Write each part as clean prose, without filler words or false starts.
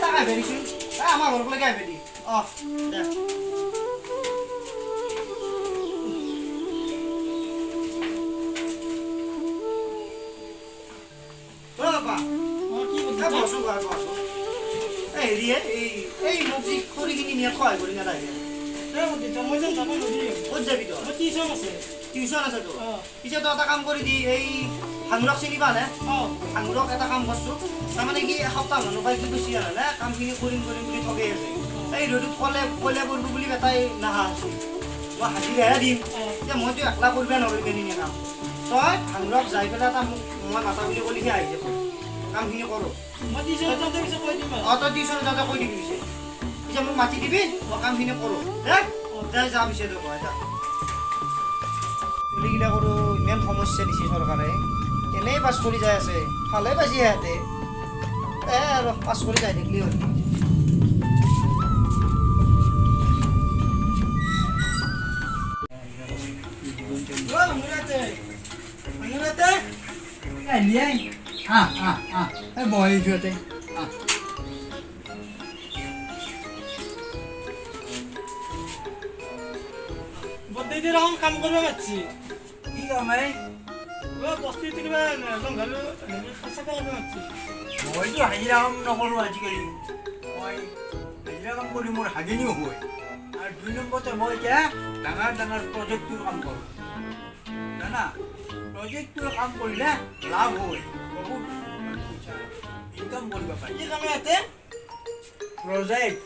তাক আহিব দিছোঁ আমাৰ ঘৰলৈকে আহিব দি দে এই মোক যি খৰি কিনি নিয়ে সহায় কৰি নাথাকে ক'ত যাবি তই টিউচন আছে তো পিছে তই এটা কাম কৰি দি এই ভাঙৰক চিনি পা নে ভাঙৰক এটা কাম কৰছোঁ তাৰমানে কি এসপ্তাহ মানুহ পাই কি গুচি আনে কামখিনি কৰিম বুলি ঠগেই আছে এই ৰ'দত কলে কৰিব বুলি এটাই নাহা আছে মই হাজিৰাহে দিম এতিয়া মইতো একলা কৰিব নোৱাৰিম কেনে কাম তই ভাঙৰক যাই পেলাই এটা মোক মই মাতা বুলি ক'লেহে আহি যাব কামখিনি কৰোঁ তই টিউচনত যাওঁতে কৈ দিবি পিছে পিছে মোক মাতি দিবি মই কামখিনি কৰোঁ দে যা পিছে তই যা চলিগিলাকৰো ইমান সমস্যা দিছে চৰকাৰে এনেই পাছ কৰি যাই আছে ভালে পাইছে সিহঁতে আৰু পাছ কৰি যাই থাকিলে হ'ল বহিছোতে বদ্দাইদের এখন কাম করবা পাচ্ছি কি কাম এই বস্তিতে কিবা জংঘালো চাফা করবা পাচ্ছি মইতো হাজিৰা কাম নকৰোঁ আজিকালি মই হাজিৰা কাম কৰি মোৰ হাজিনিও হয় আৰু 2 নম্বৰতে মই এতিয়া ডাঙৰ প্ৰজেক্টটোৰ কাম কৰোঁ জানা প্ৰজেক্টটোৰ কাম কৰিলে লাভ হয় বহুত ইনকাম কৰিব পাৰি কি কামে ইয়াতে প্ৰজেক্ট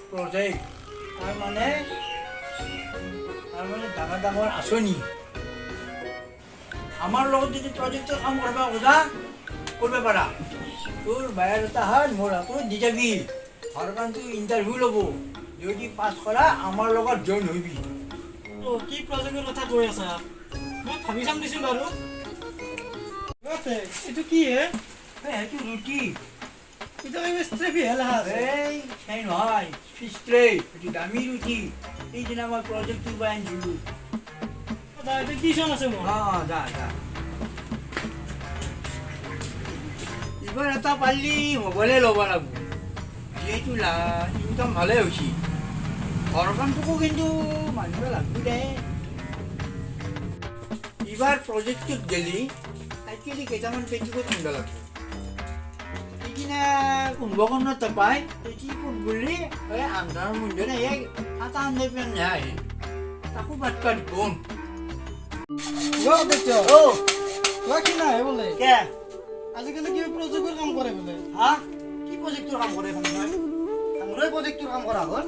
তাৰমানে ডাঙৰ আঁচনি আমাৰ লগত যদি প্ৰজেক্টৰ কাম কৰিব খোজা কৰিব পাৰা তোৰ বায়'ডাটা হয় মোৰ আকৌ দি যাবি চৰকাৰটো ইণ্টাৰভিউ ল'ব যদি পাছ কৰা আমাৰ লগত জইন হবি কি প্ৰজেক্টৰ কথা কৈ আছা মই ভাবি চাম দিছোঁ বাৰু এইটো কি হে সেইটো ৰুটি এটা কিবা ষ্ট্ৰেফি হেলা আছে সেই নহয় ফিছ ট্ৰে এইটো দামী ৰুটি এইদিনা মই প্ৰজেক্টটো পাই আনিছিলোঁ এটা টিউচন আছে মোৰ যা এইবাৰ এটা পাৰিলি মোবাইলে ল'ব লাগিব যিহেতু ইনকাম ভালে হৈছে ঘৰ কামটোকো কিন্তু মানিব লাগিব দে এইবাৰ প্ৰজেক্টটোত গেলি আজিকালি কেইটামান পেটিকোট কিনিব লাগিব সেইদিনা কুম্ভকৰ্ণত পাই পেটিকোট বুলি আন্ধাৰ মন্দিৰ এই 700 পেন আহে তাকো বাট কাট বম কি নাই বোলে কে আজিকালি কিবা প্ৰজেক্টৰ কাম কৰে বোলে কি প্ৰজেক্টৰ কাম কৰে ভাঙৰই প্ৰজেক্টৰ কাম কৰা হ'ল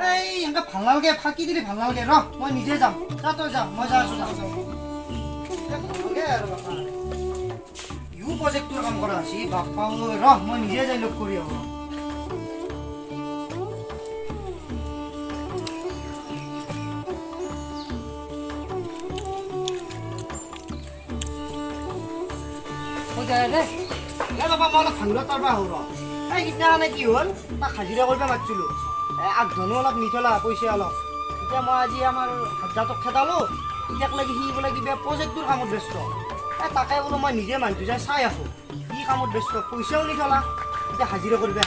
এই এনেকৈ ভাল নালাগে ফাঁকি দিলে ভাল নালাগে মই নিজে যাম যা তই যা মই যাই আছোঁ ইউ প্ৰজেক্টৰ কাম কৰা আছে বাপ্পা মই নিজে যাই লগ কৰি আহোঁ বাবা মই অলপ ভাঙৰ তাৰ পৰা আহোঁ এই সিদিনাখনে কি হ'ল তাক হাজিৰা কৰিব মাতিছিলোঁ আগধনো অলপ নিথলা পইচা অলপ এতিয়া মই আজি আমাৰ হাজাৰটোক খেদালোঁ এতিয়াক লাগি সি বোলে কিবা প্ৰজেক্টটোৰ কামত ব্যস্ত তাকে বোলো মই নিজে মানুহটো যাই চাই আহোঁ কি কামত ব্যস্ত পইচাও নিথলা এতিয়া হাজিৰা কৰিব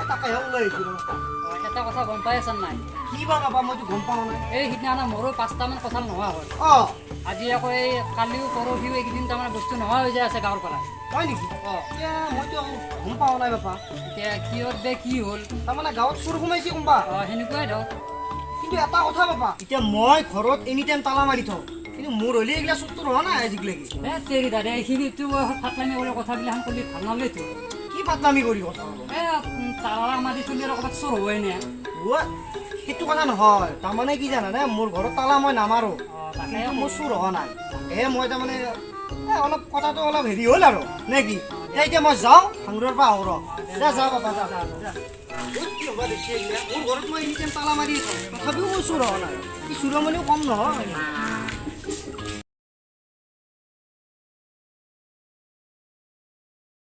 তাকেহে ওলাই আহিছিলোঁ এটা কথা গম পাই আছা নাই কি বা পাবা মইতো গম পাওঁ নাই এই সিদিনা মোৰো 5টামান কথা নোহোৱা হ'ল আজি আকৌ এই কালিও পৰহিও এইকেইদিন তাৰমানে বস্তু নোহোৱা হৈ যায় আছে গাঁৱৰ পৰা হয় নেকি এতিয়া মইতো গম পাওঁ নাই বাপা এতিয়া কিহত বে কি হ'ল তাৰমানে গাঁৱত চুৰ সোমাইছে কোনোবা সেনেকুৱাই ধৰক কিন্তু এটা কথা বাপা এতিয়া মই ঘৰত এনি টাইম তালা মাৰি থওঁ কিন্তু মোৰ হ'লে এইগিলা চুৰটো হোৱা নাই আজিলৈকে তেৰি দাদা এইখিনিতো ফাটলামি কৰি কথাবিলাক ক'লি ভাল নালাগেতো কি পাতলামি কৰি কথা তালা মাৰি চলি আৰু ক'ৰবাত চোৰ হ'বই নে সেইটো কথা নহয় তাৰমানে কি জানানে মোৰ ঘৰত তালা মই নামাৰোঁ কিন্তু মোৰ চুৰ হোৱা নাই মই তাৰমানে অলপ কথাটো অলপ হেৰি হ'ল আৰু নে কি এতিয়া মই যাওঁ ভাঙৰৰ পৰা আহোঁ যা বাবা যা মোৰ ঘৰত মই এনি টাইম তালা মাৰি আছোঁ তথাপিও মোৰ চুৰ হোৱা নাই চুৰ মানেও কম নহয়